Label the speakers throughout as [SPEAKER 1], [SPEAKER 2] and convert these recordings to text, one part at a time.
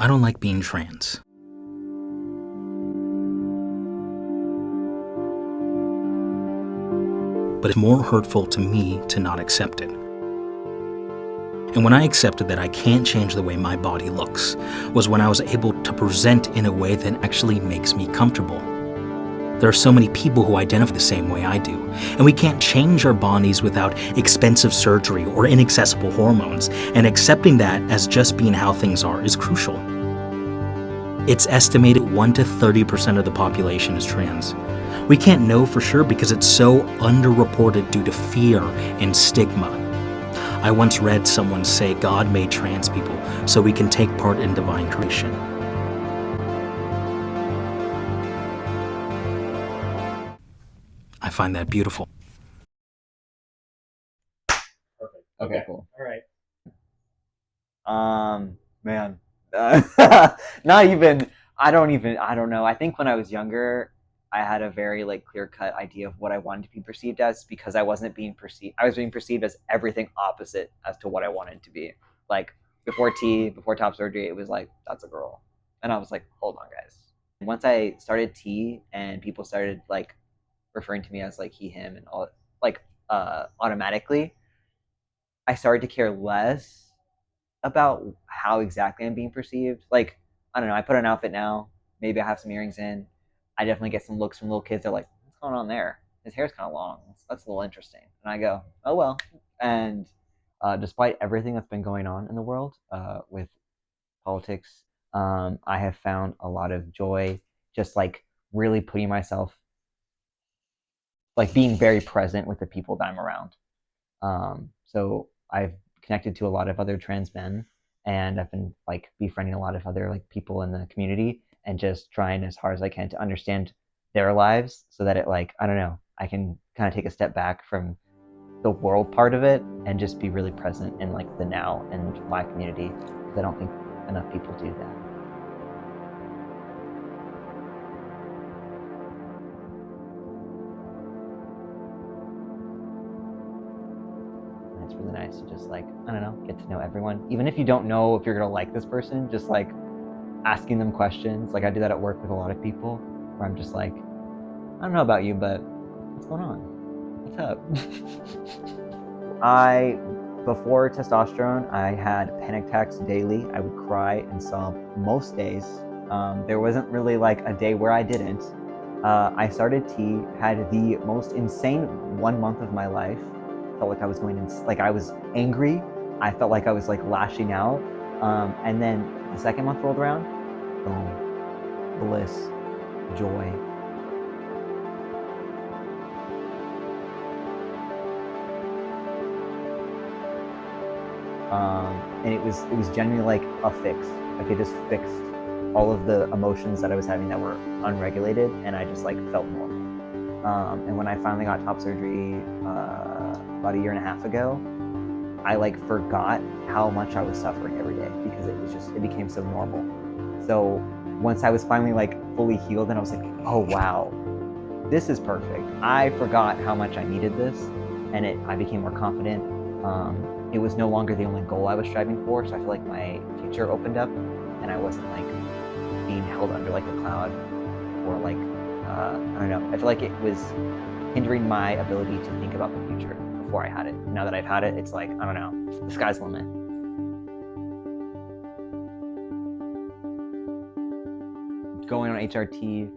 [SPEAKER 1] I don't like being trans. But it's more hurtful to me to not accept it. And when I accepted that I can't change the way my body looks, was when I was able to present in a way that actually makes me comfortable. There are so many people who identify the same way I do, and we can't change our bodies without expensive surgery or inaccessible hormones, and accepting that as just being how things are is crucial. It's estimated 1 to 30% of the population is trans. We can't know for sure because it's so underreported due to fear and stigma. I once read someone say God made trans people so we can take part in divine creation. I find that beautiful.
[SPEAKER 2] Perfect. Okay, cool.
[SPEAKER 3] All right.
[SPEAKER 2] Man. Not even, I don't know. I think when I was younger, I had a very like clear-cut idea of what I wanted to be perceived as because I was being perceived as everything opposite as to what I wanted to be. Like before top surgery, it was like, that's a girl. And I was like, hold on, guys. Once I started T and people started like referring to me as like he, him, and all like automatically, I started to care less about how exactly I'm being perceived. Like, I don't know, I put on an outfit now, maybe I have some earrings in. I definitely get some looks from little kids. They're like, what's going on there? His hair's kind of long. That's a little interesting. And I go, oh well. And despite everything that's been going on in the world with politics, I have found a lot of joy just like really putting myself, like being very present with the people that I'm around. So I've connected to a lot of other trans men, and I've been like befriending a lot of other like people in the community, and just trying as hard as I can to understand their lives, so that it like I don't know, I can kind of take a step back from the world part of it and just be really present in like the now and my community, because I don't think enough people do that. And it's really nice to just like I don't know, get to know everyone, even if you don't know if you're gonna like this person, just like asking them questions. Like I do that at work with a lot of people where I'm just like, I don't know about you, but what's going on? What's up? Before testosterone, I had panic attacks daily. I would cry and sob most days. There wasn't really like a day where I didn't. I started T, had the most insane 1 month of my life. Felt like I was like I was angry. I felt like I was like lashing out. And then the second month rolled around, boom, bliss, joy. And it was genuinely like a fix. Like it just fixed all of the emotions that I was having that were unregulated, and I just like felt normal. And when I finally got top surgery about a year and a half ago, I like forgot how much I was suffering every day because it became so normal. So once I was finally like fully healed, and I was like, oh wow, this is perfect. I forgot how much I needed this, and I became more confident. It was no longer the only goal I was striving for, so I feel like my future opened up, and I wasn't like being held under like a cloud, or like I don't know. I feel like it was hindering my ability to think about the future before I had it. Now that I've had it, it's like I don't know. The sky's the limit. Going on HRT,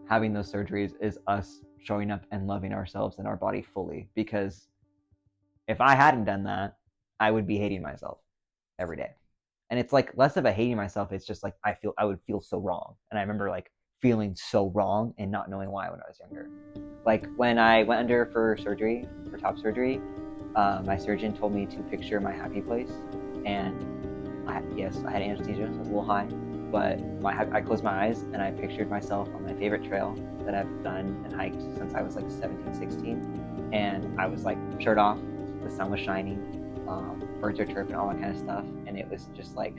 [SPEAKER 2] having those surgeries is us showing up and loving ourselves and our body fully. Because if I hadn't done that, I would be hating myself every day. And it's like less of a hating myself. It's just like I would feel so wrong. And I remember like feeling so wrong and not knowing why when I was younger. Like when I went under for surgery, for top surgery, my surgeon told me to picture my happy place. And I had anesthesia, so I was a little high. But I closed my eyes and I pictured myself on my favorite trail that I've done and hiked since I was like 17, 16. And I was like shirt off, the sun was shining, birds are chirping, all that kind of stuff. And it was just like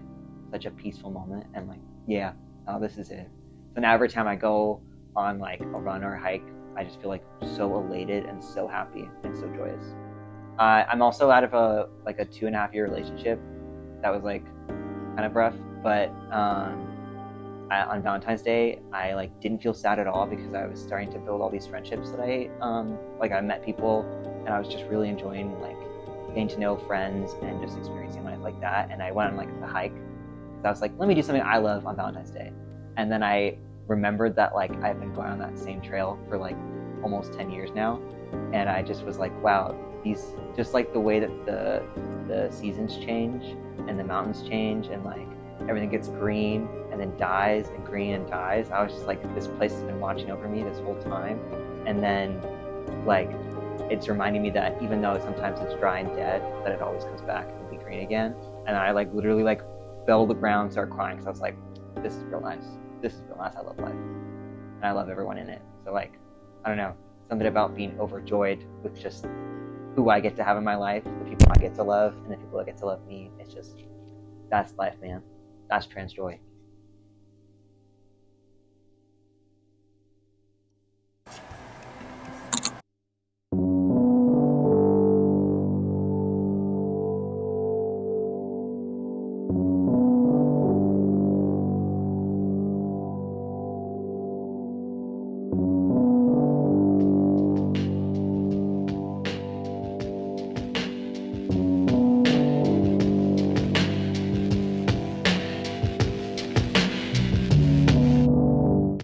[SPEAKER 2] such a peaceful moment. And like, yeah, this is it. So now every time I go on like a run or a hike, I just feel like so elated and so happy and so joyous. I'm also out of a 2.5 year relationship that was like kind of rough. But on Valentine's Day, I like didn't feel sad at all because I was starting to build all these friendships that I met people, and I was just really enjoying like getting to know friends and just experiencing life like that. And I went on like a hike because I was like, let me do something I love on Valentine's Day. And then I remembered that like I've been going on that same trail for like almost 10 years now, and I just was like, wow, these just like the way that the seasons change and the mountains change and like everything gets green and then dies and green and dies. I was just like, this place has been watching over me this whole time. And then like it's reminding me that even though sometimes it's dry and dead, that it always comes back and will be green again. And I like literally like fell to the ground, started crying because I was like, this is real nice. This is real nice. I love life. And I love everyone in it. So like, I don't know, something about being overjoyed with just who I get to have in my life, the people I get to love, and the people that get to love me. It's just, that's life, man. That's trans joy.